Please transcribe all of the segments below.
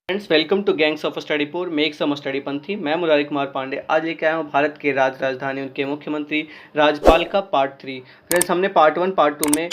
Friends, welcome to gangs of स्टडीपुर make some study पंथी। मैं मुरारी कुमार पांडे आज लेके आया हूँ भारत के राजधानी उनके मुख्यमंत्री राज्यपाल का पार्ट 3। फ्रेंड्स, हमने पार्ट 1 पार्ट 2 में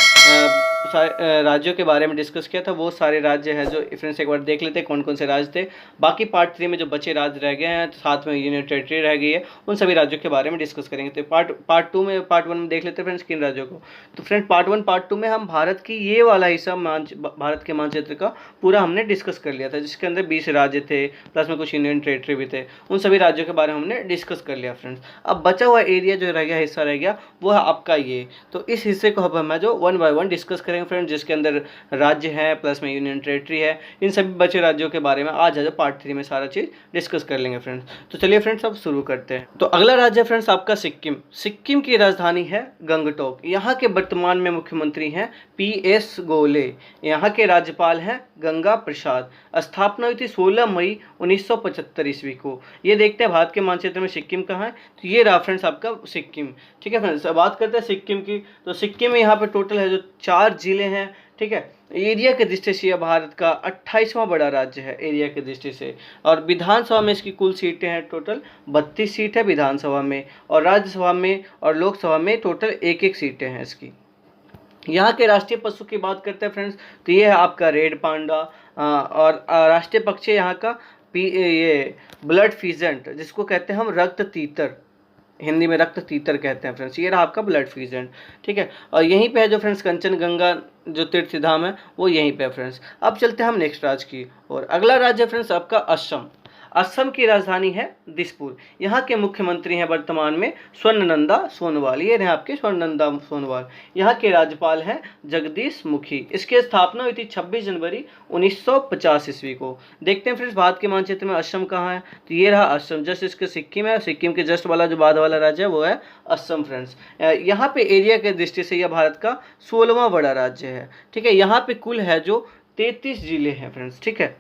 राज्यों के बारे में डिस्कस किया था। वो सारे राज्य हैं जो फ्रेंड्स एक बार देख लेते हैं कौन कौन से राज्य थे। बाकी पार्ट 3 में जो बचे राज्य रह गए हैं, साथ में यूनियन टेरिटरी रह गई है, उन सभी राज्यों के बारे में डिस्कस करेंगे। तो पार्ट 2 में पार्ट 1 में देख लेते हैं फ्रेंड्स किन राज्यों को। तो फ्रेंड्स, पार्ट 1 पार्ट 2 में हम भारत की ये वाला हिस्सा भारत के मानचित्र का पूरा हमने डिस्कस कर लिया था, जिसके अंदर 20 राज्य थे, प्लस में कुछ यूनियन टेरिटरी भी थे। उन सभी राज्यों के बारे में हमने डिस्कस कर लिया फ्रेंड्स। अब बचा हुआ एरिया जो रह गया, हिस्सा रह गया, वो है आपका ये। तो इस हिस्से को अब हम जो 1 बाय 1 डिस्कस करेंगे फ्रेंड्स, जिसके अंदर राज्य है प्लस में यूनियन टेरिटरी है। इन सभी बचे राज्यों के बारे में आज पार्ट 3 में सारा चीज़ डिस्कस कर लेंगे फ्रेंड्स। तो चलिए फ्रेंड्स, अब शुरू करते हैं। तो अगला राज्य है फ्रेंड्स आपका सिक्किम। सिक्किम की राजधानी है गंगटोक। यहाँ के वर्तमान में मुख्यमंत्री हैं PS गोले। यहाँ के राज्यपाल हैं गंगा प्रसाद। स्थापना हुई थी 16 मई 1975 ईस्वी को। ये देखते हैं भारत के मानचित्र में सिक्किम कहाँ है। तो ये रहा फ्रेंड्स आपका सिक्किम। ठीक है फ्रेंड्स, बात करते हैं सिक्किम की। तो सिक्किम में यहाँ पे टोटल है जो 4 जिले हैं। ठीक है, एरिया के दृष्टि से यह भारत का 28वां बड़ा राज्य है एरिया के दृष्टि से। और विधानसभा में इसकी कुल सीटें हैं टोटल 32 सीट है विधानसभा में, और राज्यसभा में और लोकसभा में टोटल 1-1 सीटें हैं इसकी। यहाँ के राष्ट्रीय पशु की बात करते हैं फ्रेंड्स, तो ये है आपका रेड पांडा। और राष्ट्रीय पक्षी यहाँ का ये ब्लड फीजेंट, जिसको कहते हैं हम रक्त तीतर, हिंदी में रक्त तीतर कहते हैं फ्रेंड्स। ये रहा आपका ब्लड फीजेंट। ठीक है, और यहीं पे है जो फ्रेंड्स कंचनगंगा जो तीर्थ धाम है, वो यहीं पे है फ्रेंड्स। अब चलते हैं हम नेक्स्ट राज्य की और अगला राज्य फ्रेंड्स आपका असम। असम की राजधानी है दिसपुर। यहाँ के मुख्यमंत्री हैं वर्तमान में स्वर्णनंदा सोनोवाल। ये रहे आपके स्वर्णनंदा सोनोवाल। यहाँ के राज्यपाल हैं जगदीश मुखी। इसकी स्थापना हुई थी 26 जनवरी 1950 ईस्वी को। देखते हैं फ्रेंड्स भारत के मानचित्र में असम कहाँ है। तो ये रहा असम, जस्ट इसके सिक्किम है। सिक्किम के जस्ट वाला जो बाद वाला राज्य है वो है असम फ्रेंड्स। यहाँ पे एरिया के दृष्टि से यह भारत का 16वां बड़ा राज्य है। ठीक है, यहाँ पे कुल है जो 33 जिले हैं फ्रेंड्स। ठीक है,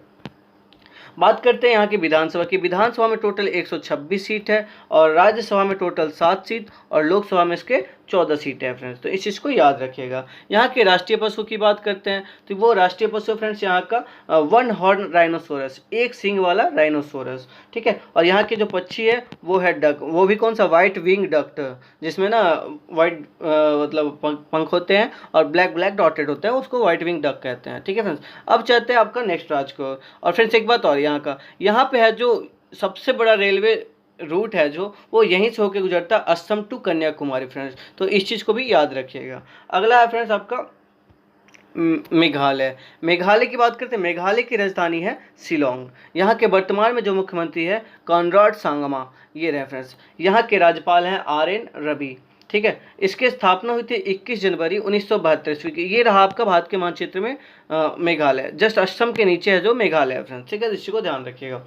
बात करते हैं यहाँ की विधानसभा की। विधानसभा में टोटल 126 सीट है, और राज्यसभा में टोटल 7 सीट, और लोकसभा में इसके 14 सीटें हैं फ्रेंड्स। तो इस चीज़ को याद रखिएगा। यहाँ के राष्ट्रीय पशु की बात करते हैं, तो वो राष्ट्रीय पशु फ्रेंड्स यहाँ का 1 हॉर्न राइनोसोरस, एक सींग वाला राइनोसोरस। ठीक है, और यहाँ के जो पक्षी है वो है डक। वो भी कौन सा, व्हाइट विंग डक, जिसमें ना व्हाइट मतलब पंख होते हैं और ब्लैक ब्लैक डॉटेड होते हैं, उसको व्हाइट विंग डक कहते हैं। ठीक है फ्रेंड्स, अब चलते हैं आपका नेक्स्ट राज्य को। और फ्रेंड्स एक बात और, यहाँ पे है जो सबसे बड़ा रेलवे रूट है जो वो यहीं से होकर गुजरता है, असम टू कन्याकुमारी फ्रेंड्स। तो इस चीज़ को भी याद रखिएगा। अगला है फ्रेंड्स आपका मेघालय। मेघालय की बात करते हैं। मेघालय की राजधानी है शिलोंग। यहाँ के वर्तमान में जो मुख्यमंत्री है कॉनराड सांगमा। ये रहे फ्रेंड्स। यहाँ के राज्यपाल हैं RN रवि। ठीक है, इसकी स्थापना हुई थी 21 जनवरी 1972 ईस्वी की। ये रहा आपका भारत के मानचित्र में मेघालय। जस्ट असम के नीचे है जो मेघालय है फ्रेंड्स। ठीक है, इसी को ध्यान रखिएगा।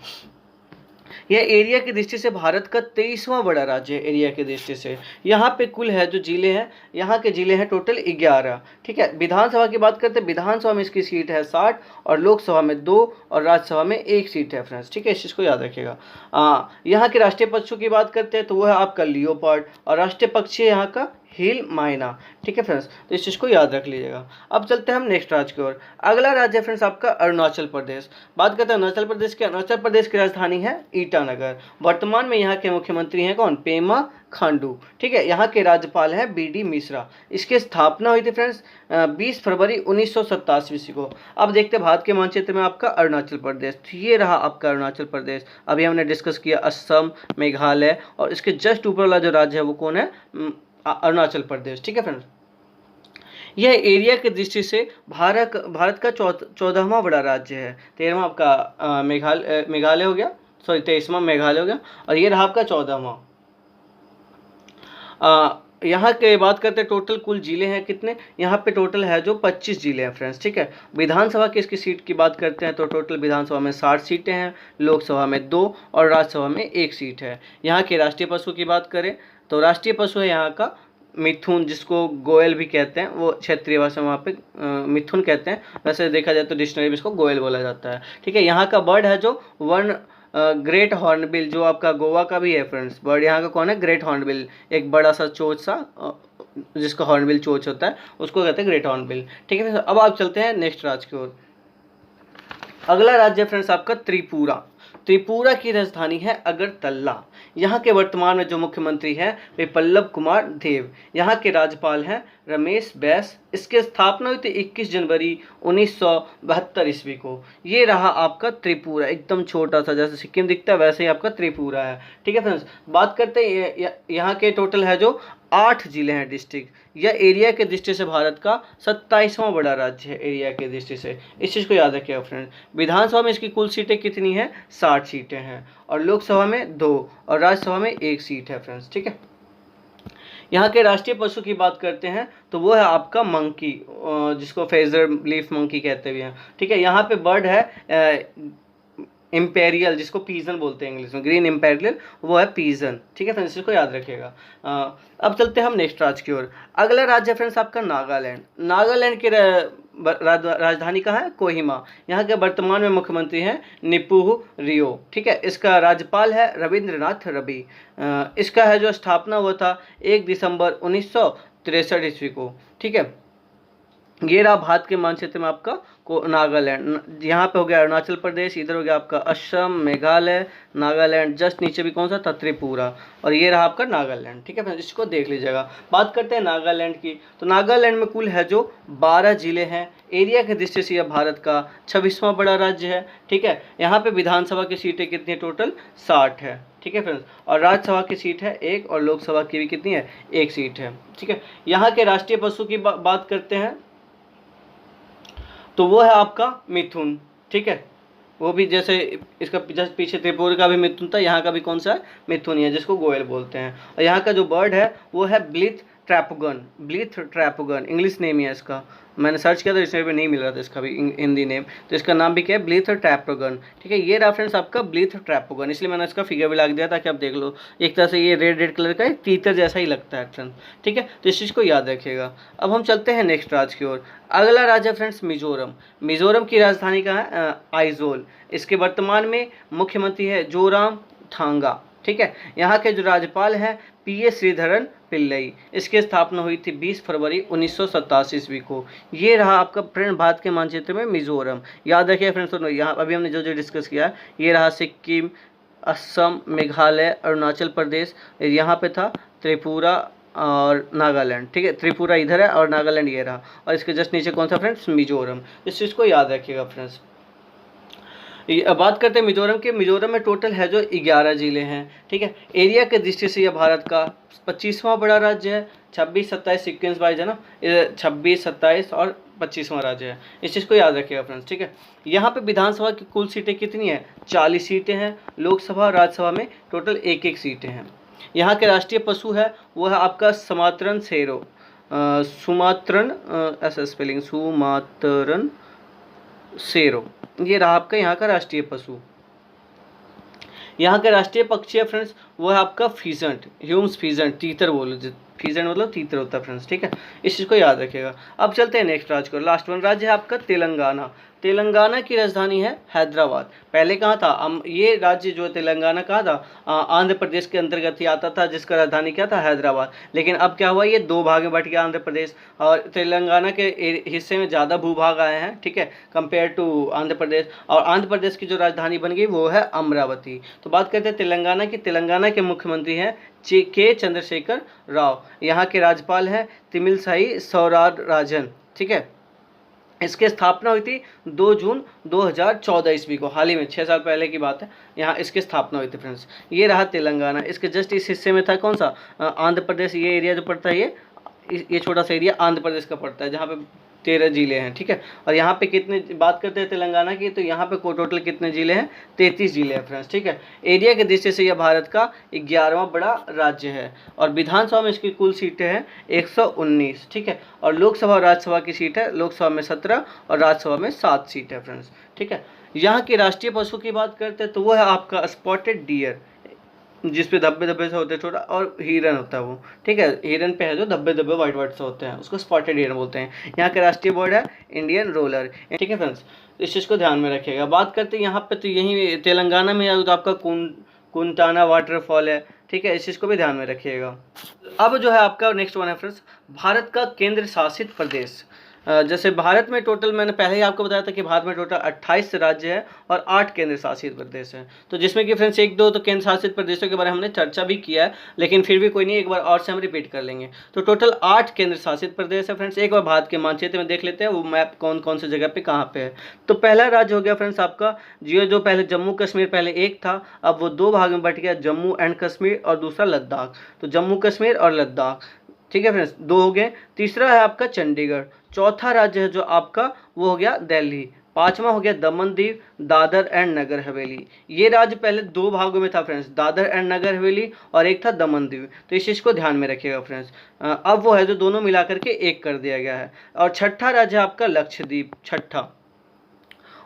यह एरिया की दृष्टि से भारत का 23वां बड़ा राज्य है एरिया की दृष्टि से। यहाँ पे कुल है जो जिले हैं, यहाँ के जिले हैं टोटल 11। ठीक है, विधानसभा की बात करते हैं। विधानसभा में इसकी सीट है 60, और लोकसभा में 2, और राज्यसभा में 1 सीट है फ्रेंड्स। ठीक है, इस चीज़ को याद रखिएगा। यहाँ के राष्ट्रीय पशु की बात करते हैं तो वो है आपका लियोपार्ड, और राष्ट्रीय पक्षी है यहाँ का हिल माइना। ठीक है फ्रेंड्स, तो इस चीज़ को याद रख लीजिएगा। अब चलते हैं हम नेक्स्ट राज्य की ओर। अगला राज्य है फ्रेंड्स आपका अरुणाचल प्रदेश। बात करते हैं अरुणाचल प्रदेश की। अरुणाचल प्रदेश की राजधानी है ईटानगर। वर्तमान में यहाँ के मुख्यमंत्री हैं कौन, पेमा खांडू। ठीक है, यहाँ के राज्यपाल हैं BD मिश्रा। इसकी स्थापना हुई थी फ्रेंड्स 20 फरवरी 1987 ईस्वी को। अब देखते हैं भारत के मानचित्र में आपका अरुणाचल प्रदेश। तो ये रहा आपका अरुणाचल प्रदेश। अभी हमने डिस्कस किया असम, मेघालय, और इसके जस्ट ऊपर वाला जो राज्य है वो कौन है, अरुणाचल प्रदेश। ठीक है फ्रेंड्स, यह एरिया की दृष्टि से भारत का 14वां बड़ा राज्य है। 13वां आपका मेघालय हो गया, सॉरी 23वां मेघालय हो गया, और ये रहा आपका 14वां। यहाँ के बात करते हैं टोटल कुल जिले हैं कितने। यहाँ पे टोटल है जो 25 जिले हैं फ्रेंड्स। ठीक है, विधानसभा की इसकी सीट की बात करते हैं तो टोटल विधानसभा में 60 सीटें हैं, लोकसभा में 2, और राज्यसभा में 1 सीट है। यहाँ के राष्ट्रीय पशु की बात करें तो राष्ट्रीय पशु है यहाँ का मिथुन, जिसको गोयल भी कहते हैं, वो क्षेत्रीय भाषा में वहाँ पे मिथुन कहते हैं। वैसे देखा जाए तो डिक्शनरी में इसको गोयल बोला जाता है। ठीक है, यहाँ का बर्ड है जो ग्रेट हॉर्नबिल, जो आपका गोवा का भी है फ्रेंड्स। बर्ड यहाँ का कौन है, ग्रेट हॉर्नबिल, एक बड़ा सा चोच सा जिसका हॉर्नबिल चोच होता है, उसको कहते हैं ग्रेट हॉर्नबिल। ठीक है, अब आप चलते हैं नेक्स्ट राज्य की ओर। अगला राज्य है फ्रेंड्स आपका त्रिपुरा। त्रिपुरा की राजधानी है अगरतला। यहाँ के वर्तमान में जो मुख्यमंत्री हैं वे पल्लव कुमार देव। यहाँ के राज्यपाल हैं रमेश बैस। इसकी स्थापना हुई थी 21 जनवरी 1972 ईस्वी को। ये रहा आपका त्रिपुरा, एकदम छोटा सा, जैसे सिक्किम दिखता है वैसे ही आपका त्रिपुरा है। ठीक है फ्रेंड्स, बात करते हैं यहाँ के टोटल है जो 8 जिले हैं, डिस्ट्रिक्ट। यह एरिया के दृष्टि से भारत का 27वां बड़ा राज्य है एरिया के दृष्टि से, इस चीज़ को याद रखिएगा फ्रेंड। विधानसभा में इसकी कुल सीटें कितनी हैं? 60 सीटें हैं, और लोकसभा में 2 और राज्यसभा में 1 सीट है फ्रेंड्स। ठीक है, यहाँ के राष्ट्रीय पशु की बात करते हैं तो वो है आपका मंकी, जिसको फेजर लीफ मंकी कहते भी हैं। ठीक है, यहाँ पे बर्ड है इम्पेरियल, जिसको पीजन बोलते हैं इंग्लिश में, ग्रीन इम्पेरियल, वो है पीजन। ठीक है फ्रेंड्स, इसको याद रखिएगा। अब चलते हैं हम नेक्स्ट राज्य की ओर। अगला राज्य है फ्रेंड्स आपका नागालैंड। नागालैंड की राजधानी कहाँ है? कोहिमा। यहाँ के वर्तमान में मुख्यमंत्री हैं निपुह रियो। ठीक है, इसका राज्यपाल है रविंद्रनाथ रवि। इसका है जो स्थापना हुआ था 1 दिसंबर 1963 ईस्वी को। ठीक है, ये रहा भारत के मानचित्र में आपका नागालैंड। यहाँ पे हो गया अरुणाचल प्रदेश, इधर हो गया आपका असम, मेघालय, नागालैंड, जस्ट नीचे भी कौन सा था? त्रिपुरा, और ये रहा आपका नागालैंड। ठीक है फ्रेंड्स, इसको देख लीजिएगा। बात करते हैं नागालैंड की, तो नागालैंड में कुल है जो 12 जिले हैं। एरिया के दृष्टि से यह भारत का 26वां बड़ा राज्य है। ठीक है, यहाँ पे विधानसभा की सीटें कितनी है? टोटल 60 है। ठीक है फ्रेंड्स, और राज्यसभा की सीट है 1 और लोकसभा की भी कितनी है? 1 सीट है। ठीक है, यहाँ के राष्ट्रीय पशु की बात करते हैं तो वो है आपका मिथुन। ठीक है, वो भी जैसे इसका जस्ट पीछे त्रिपुरा का भी मिथुन था, यहाँ का भी कौन सा है? मिथुन ही है, जिसको गोयल बोलते हैं। और यहाँ का जो बर्ड है वो है ब्लिथ ट्रैपगन। ब्लिथ ट्रैपगन इंग्लिश नेम ही है इसका। मैंने सर्च किया था, इसमें भी नहीं मिल रहा था इसका भी हिंदी नेम, तो इसका नाम भी क्या है? ब्लिथ ट्रैपगन। ठीक है, ये रेफरेंस आपका ब्लिथ ट्रैपगन, इसलिए मैंने इसका फिगर भी लगा दिया ताकि आप देख लो। एक तरह से ये रेड रेड कलर का एक तीतर जैसा ही लगता है फ्रेंड्स। ठीक है, तो इस चीज़ को याद रखिएगा। अब हम चलते हैं नेक्स्ट राज्य की ओर। अगला राज्य है फ्रेंड्स मिजोरम। मिजोरम की राजधानी कहाँ है? आइजोल। इसके वर्तमान में मुख्यमंत्री है जोराम थांगा। ठीक है, यहाँ के जो राज्यपाल हैं पीए श्रीधरन पिल्लई। इसकी स्थापना हुई थी 20 फरवरी 1987 ईस्वी को। ये रहा आपका फ्रेंड भारत के मानचित्र में मिजोरम। याद रखिए फ्रेंड्स, यहाँ अभी हमने जो जो डिस्कस किया है, ये रहा सिक्किम, असम, मेघालय, अरुणाचल प्रदेश, यहाँ पे था त्रिपुरा और नागालैंड। ठीक है, त्रिपुरा इधर है और नागालैंड ये रहा, और इसके जस्ट नीचे कौन सा फ्रेंड्स? मिजोरम। इस चीज़ को याद रखिएगा फ्रेंड्स। बात करते हैं मिजोरम के। मिजोरम में टोटल है जो 11 जिले हैं। ठीक है, एरिया के दृष्टि से यह भारत का 25वां बड़ा राज्य है। 26, 27 सीक्वेंस वाइज है ना, 26, 27 और 25वां राज्य है, इस चीज़ को याद रखिएगा फ्रेंड्स। ठीक है, यहाँ पे विधानसभा की कुल सीटें कितनी है? 40 सीटें हैं। लोकसभा राज्यसभा में टोटल 1-1 सीटें हैं। यहाँ के राष्ट्रीय पशु है वो है आपका सुमात्रन शेरो। सुमात्रन ऐसा स्पेलिंग, सुमात्रन शेरो। ये रहा आपका यहाँ का राष्ट्रीय पशु। यहाँ का राष्ट्रीय पक्षी है फ्रेंड्स वो है आपका फीजेंट, ह्यूम्स फीजेंट, तीतर बोलो, फीजेंट मतलब तीतर होता है फ्रेंड्स। ठीक है, इस चीज़ को याद रखिएगा। अब चलते हैं नेक्स्ट राज्य को। लास्ट वन राज्य है आपका तेलंगाना। तेलंगाना की राजधानी है हैदराबाद। पहले कहाँ था? ये राज्य जो तेलंगाना कहाँ था? आंध्र प्रदेश के अंतर्गत ही आता था, जिसका राजधानी क्या था? हैदराबाद। लेकिन अब क्या हुआ? ये 2 भाग में बट गया आंध्र प्रदेश, और तेलंगाना के हिस्से में ज़्यादा भूभाग आए हैं। ठीक है, कंपेयर टू आंध्र प्रदेश, और आंध्र प्रदेश की जो राजधानी बन गई वो है अमरावती। तो बात करते हैं तेलंगाना की। तेलंगाना के मुख्यमंत्री हैं के चंद्रशेखर राव। यहाँ के राज्यपाल हैं तिमिलसाई सौंदरराजन। ठीक है, इसकी स्थापना हुई थी 2 जून 2014 ईस्वी को, हाल ही में 6 साल पहले की बात है। यहाँ इसकी स्थापना हुई थी फ्रेंड्स। ये रहा तेलंगाना। इसके जस्ट इस हिस्से में था कौन सा? आंध्र प्रदेश। ये एरिया जो पड़ता है ये छोटा सा एरिया आंध्र प्रदेश का पड़ता है, जहाँ पे 13 जिले हैं। ठीक है, और यहाँ पे कितने बात करते हैं तेलंगाना की, तो यहाँ पे टोटल कितने जिले हैं? 33 जिले हैं फ्रेंड्स। ठीक है, एरिया के दृष्टि से यह भारत का 11वां बड़ा राज्य है, और विधानसभा में इसकी कुल सीटें हैं 119। ठीक है, और लोकसभा और राज्यसभा की सीट है, लोकसभा में 17 और राज्यसभा में 7 सीट है फ्रेंड्स। ठीक है, यहाँ के राष्ट्रीय पशु की बात करते हैं तो वो है आपका स्पॉटेड डियर, जिसपे धब्बे धब्बे से होते हैं छोटा, और हिरन होता है वो। ठीक है, हिरन पे है जो धब्बे धब्बे वाइट वाइट से होते हैं, उसको स्पॉटेड हिरन बोलते हैं। यहाँ का राष्ट्रीय बर्ड है इंडियन रोलर। ठीक है फ्रेंड्स, इस चीज़ को ध्यान में रखिएगा। बात करते हैं यहाँ पे, तो यहीं तेलंगाना में तो आपका कुंटाना वाटरफॉल है। ठीक है, इस चीज़ को भी ध्यान में रखिएगा। अब जो है आपका नेक्स्ट वन है फ्रेंड्स भारत का केंद्र शासित प्रदेश। जैसे भारत में टोटल, मैंने पहले ही आपको बताया था कि भारत में टोटल 28 राज्य है और 8 केंद्र शासित प्रदेश हैं। तो जिसमें कि फ्रेंड्स एक दो तो केंद्र शासित प्रदेशों के बारे में हमने चर्चा भी किया है, लेकिन फिर भी कोई नहीं, एक बार और से हम रिपीट कर लेंगे। तो टोटल 8 केंद्र शासित प्रदेश है फ्रेंड्स। एक बार भारत के मानचित्र में देख लेते हैं वो मैप कौन कौन से जगह पे कहाँ पे है। तो पहला राज्य हो गया फ्रेंड्स आपका जो पहले जम्मू कश्मीर पहले एक था, अब वो 2 भाग में बट गया, जम्मू एंड कश्मीर और दूसरा लद्दाख। तो जम्मू कश्मीर और लद्दाख, ठीक है फ्रेंड्स, 2 हो गए। तीसरा है आपका चंडीगढ़। चौथा राज्य है जो आपका वो हो गया दिल्ली। पांचवा हो गया दमन दीव, दादर एंड नगर हवेली। ये राज्य पहले 2 भागों में था फ्रेंड्स, दादर एंड नगर हवेली, और एक था दमन दीव। तो इस चीज़ को ध्यान में रखिएगा फ्रेंड्स। अब वो है जो दोनों मिलाकर के एक कर दिया गया है। और छठा राज्य आपका लक्षद्वीप, छठा।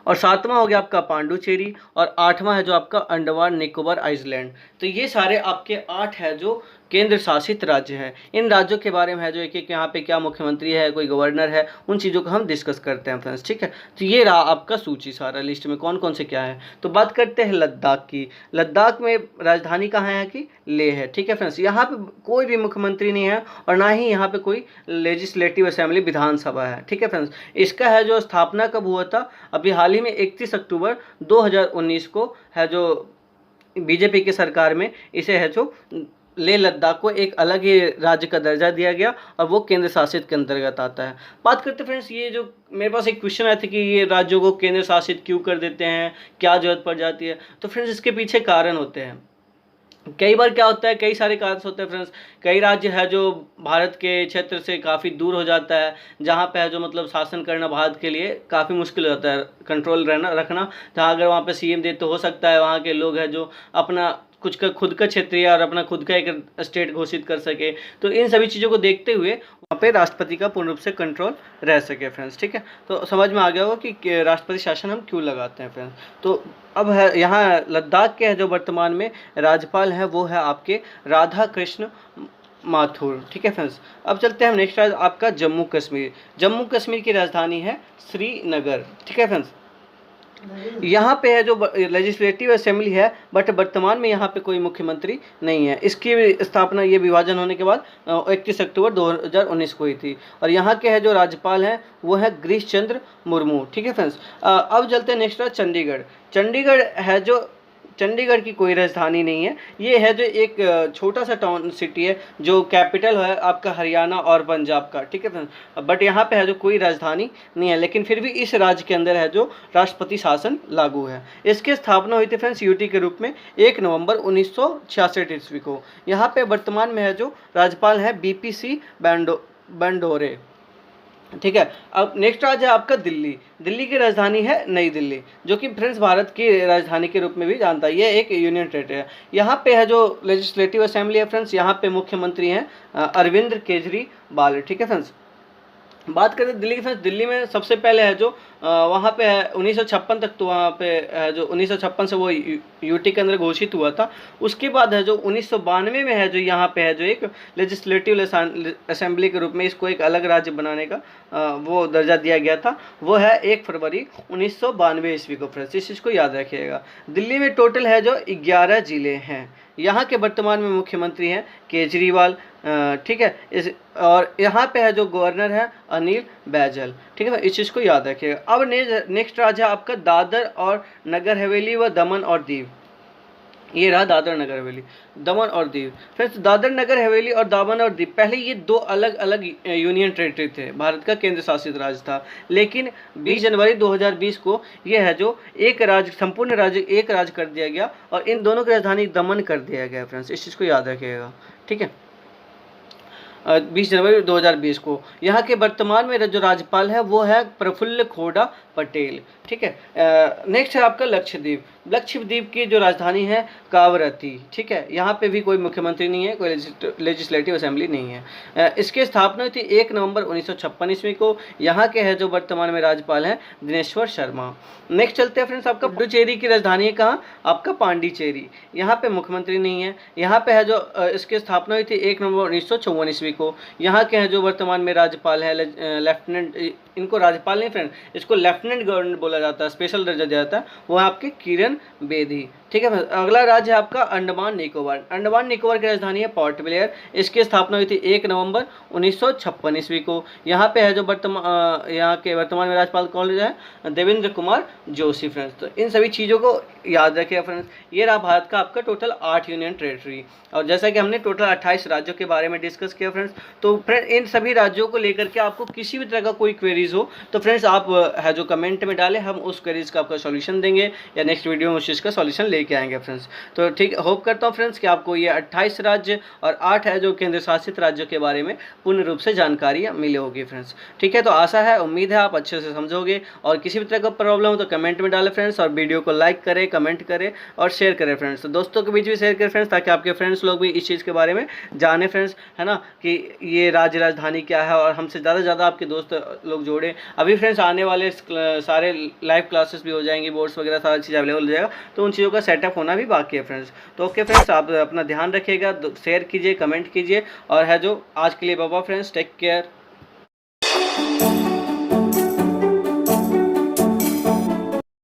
और 7वां हो गया आपका पांडुचेरी, और 8वां है जो आपका अंडमान निकोबार आइलैंड। तो ये सारे आपके 8 है जो केंद्र शासित राज्य हैं। इन राज्यों के बारे में है जो एक एक यहाँ पे क्या मुख्यमंत्री है, कोई गवर्नर है, उन चीज़ों को हम डिस्कस करते हैं फ्रेंड्स, ठीक है। तो ये रहा आपका सूची सारा, लिस्ट में कौन कौन से क्या है। तो बात करते हैं लद्दाख की। लद्दाख में राजधानी कहाँ है कि लेह है, ठीक है फ्रेंड्स। यहाँ पे कोई भी मुख्यमंत्री नहीं है और ना ही यहाँ पे कोई लेजिस्लेटिव असेंबली विधानसभा है, ठीक है फ्रेंड्स। इसका है जो स्थापना कब हुआ था, अभी हाल ही में 31 अक्टूबर 2019 को है जो बीजेपी की सरकार में इसे है जो लेह लद्दाख को एक अलग ही राज्य का दर्जा दिया गया और वो केंद्र शासित के अंतर्गत आता है। बात करते फ्रेंड्स, ये जो मेरे पास एक क्वेश्चन आया था कि ये राज्यों को केंद्र शासित क्यों कर देते हैं, क्या जरूरत पड़ जाती है। तो फ्रेंड्स इसके पीछे कारण होते हैं। कई बार क्या होता है, कई सारे कारण होते हैं फ्रेंड्स। कई राज्य है जो भारत के क्षेत्र से काफ़ी दूर हो जाता है, जहाँ पे है जो मतलब शासन करना भारत के लिए काफ़ी मुश्किल हो जाता है, कंट्रोल रखना। जहाँ अगर वहाँ पे सीएम दे तो हो सकता है वहाँ के लोग हैं जो अपना कुछ का खुद का क्षेत्रीय और अपना खुद का एक स्टेट घोषित कर सके। तो इन सभी चीज़ों को देखते हुए वहाँ पे राष्ट्रपति का पूर्ण रूप से कंट्रोल रह सके फ्रेंड्स, ठीक है। तो समझ में आ गया होगा कि राष्ट्रपति शासन हम क्यों लगाते हैं फ्रेंड्स। तो अब है यहाँ लद्दाख के है जो वर्तमान में राज्यपाल हैं वो है आपके राधा कृष्ण माथुर, ठीक है फ्रेंड्स। अब चलते हैं हम नेक्स्ट राज्य आपका जम्मू कश्मीर। जम्मू कश्मीर की राजधानी है श्रीनगर, ठीक है फ्रेंड्स। यहाँ पे है जो लेजिस्लेटिव असेंबली है, बट वर्तमान में यहाँ पे कोई मुख्यमंत्री नहीं है। इसकी स्थापना ये विभाजन होने के बाद 31 अक्टूबर 2019 को हुई थी। और यहाँ के है जो राज्यपाल हैं वो है गिरीश चंद्र मुर्मू, ठीक है फ्रेंड्स। अब चलते हैं नेक्स्ट चंडीगढ़। चंडीगढ़ है जो चंडीगढ़ की कोई राजधानी नहीं है, ये है जो एक छोटा सा टाउन सिटी है जो कैपिटल है आपका हरियाणा और पंजाब का, ठीक है फ्रेंड्स। बट यहाँ पे है जो कोई राजधानी नहीं है, लेकिन फिर भी इस राज्य के अंदर है जो राष्ट्रपति शासन लागू है। इसकी स्थापना हुई थी फ्रेंड्स यूटी के रूप में 1 नवंबर 1966 ईस्वी को। यहाँ पे वर्तमान में है जो राज्यपाल है बीपीसी बंडोरे, ठीक है। अब नेक्स्ट राज्य है आपका दिल्ली। दिल्ली की राजधानी है नई दिल्ली, जो कि फ्रेंड्स भारत की राजधानी के रूप में भी जानता है। ये एक यूनियन टेरिटरी है। यहाँ पे है जो लेजिस्लेटिव असेंबली है फ्रेंड्स, यहाँ पे मुख्यमंत्री हैं अरविंद केजरीवाल, ठीक है फ्रेंड्स। बात करें दिल्ली की फ्रेंड्स, दिल्ली में सबसे पहले है जो वहाँ पे है 1956 तक, तो वहाँ पे है जो 1956 से वो यूटी के अंदर घोषित हुआ था। उसके बाद है जो 1992 में है जो यहाँ पे है जो एक लेजिस्लेटिव असेंबली के रूप में इसको एक अलग राज्य बनाने का वो दर्जा दिया गया था। वो है 1 फरवरी 1992 ईस्वी को फ्रेंड्स, इस चीज़ को याद रखिएगा। दिल्ली में टोटल है जो 11 जिले हैं। यहाँ के वर्तमान में मुख्यमंत्री हैं केजरीवाल, ठीक है। इस और यहाँ पे है जो गवर्नर है अनिल बैजल, ठीक है। इस चीज़ को याद रखिएगा। अब नेक्स्ट राज्य है आपका दादर और नगर हवेली व दमन और दीव। ये रहा दादर नगर हवेली, दमन और दीव। फ्रेंड्स दादर नगर हवेली और दमन और दीव पहले ये 2 अलग अलग यूनियन टेरिटरी थे, भारत का केंद्र शासित राज्य था। लेकिन 20 जनवरी 2020 को ये है जो एक राज्य, संपूर्ण राज्य एक राज्य कर दिया गया और इन दोनों की राजधानी दमन कर दिया गया फ्रेंड्स, इस चीज़ को याद रखिएगा, ठीक है। 20 जनवरी 2020 को यहाँ के वर्तमान में जो राज्यपाल है वो है प्रफुल्ल खोड़ा पटेल, ठीक है। नेक्स्ट है आपका लक्षद्वीप। लक्षद्वीप की जो राजधानी है कावरत्ती, ठीक है। यहाँ पे भी कोई मुख्यमंत्री नहीं है, कोई लेजिस्लेटिव असेंबली नहीं है। इसकी स्थापना हुई थी 1 नवंबर 1956 ईस्वी को। यहाँ के है जो वर्तमान में राज्यपाल हैं दिनेश्वर शर्मा। नेक्स्ट चलते हैं फ्रेंड्स आपका पुडुचेरी की राजधानी है कहाँ, आपका पांडिचेरी। यहाँ पे मुख्यमंत्री नहीं है। यहाँ पे है जो इसकी स्थापना हुई थी 1 नवंबर 1954 ईस्वी ईस्वी को। यहाँ के हैं जो वर्तमान में राज्यपाल हैं लेफ्टिनेंट, इनको राज्यपाल नहीं फ्रेंड, इसको लेफ्टिनेंट गवर्नर बोला जाता है, स्पेशल दर्जा दिया जाता है, वो है आपके किरण बेदी। ठीक है। अगला राज्य है आपका अंडमान निकोबार। अंडमान निकोबार की राजधानी है पोर्ट ब्लेयर। इसकी स्थापना हुई थी 1 नवंबर 1956 ईस्वी को। यहाँ पे है जो यहाँ के वर्तमान में राज्यपाल कौन है, देवेंद्र कुमार जोशी फ्रेंड्स। तो इन सभी चीज़ों को याद रखिए फ्रेंड्स। ये रहा भारत का आपका टोटल 8 यूनियन टेरिटरी, और जैसा कि हमने टोटल 28 राज्यों के बारे में डिस्कस किया फ्रेंड्स। तो फ्रेंड इन सभी राज्यों को लेकर के आपको किसी भी तरह का कोई क्वेरीज हो तो फ्रेंड्स आप है जो कमेंट में डालें, हम उस क्वेरीज का आपका सॉल्यूशन देंगे या नेक्स्ट वीडियो में उस चीज़ का सॉल्यूशन लेके आएंगे फ्रेंड्स। तो ठीक, होप करता हूँ फ्रेंड्स कि आपको ये 28 राज्य और 8 है जो केंद्र शासित राज्यों के बारे में पूर्ण रूप से जानकारी मिली होगी फ्रेंड्स। ठीक है, तो आशा है, उम्मीद है आप अच्छे से समझोगे, और किसी भी तरह का प्रॉब्लम हो तो कमेंट में डालें फ्रेंड्स, और वीडियो को लाइक करें, कमेंट करें और शेयर करें फ्रेंड्स। तो दोस्तों के बीच भी शेयर करें फ्रेंड्स, ताकि आपके फ्रेंड्स लोग भी इस चीज़ के बारे में जाने फ्रेंड्स, है ना, कि ये राज्य राजधानी क्या है, और हमसे ज़्यादा से ज़्यादा आपके दोस्त लोग जोड़ें। अभी फ्रेंड्स आने वाले सारे लाइव क्लासेस भी हो जाएंगी, बोर्ड्स वगैरह सारी चीज़ अवेलेबल हो जाएगा, तो उन चीज़ों का सेटअप होना भी बाकी है फ्रेंड्स। तो ओके फ्रेंड्स, आप अपना ध्यान रखिएगा, शेयर कीजिए, कमेंट कीजिए, और है जो आज के लिए बाबा फ्रेंड्स, टेक केयर।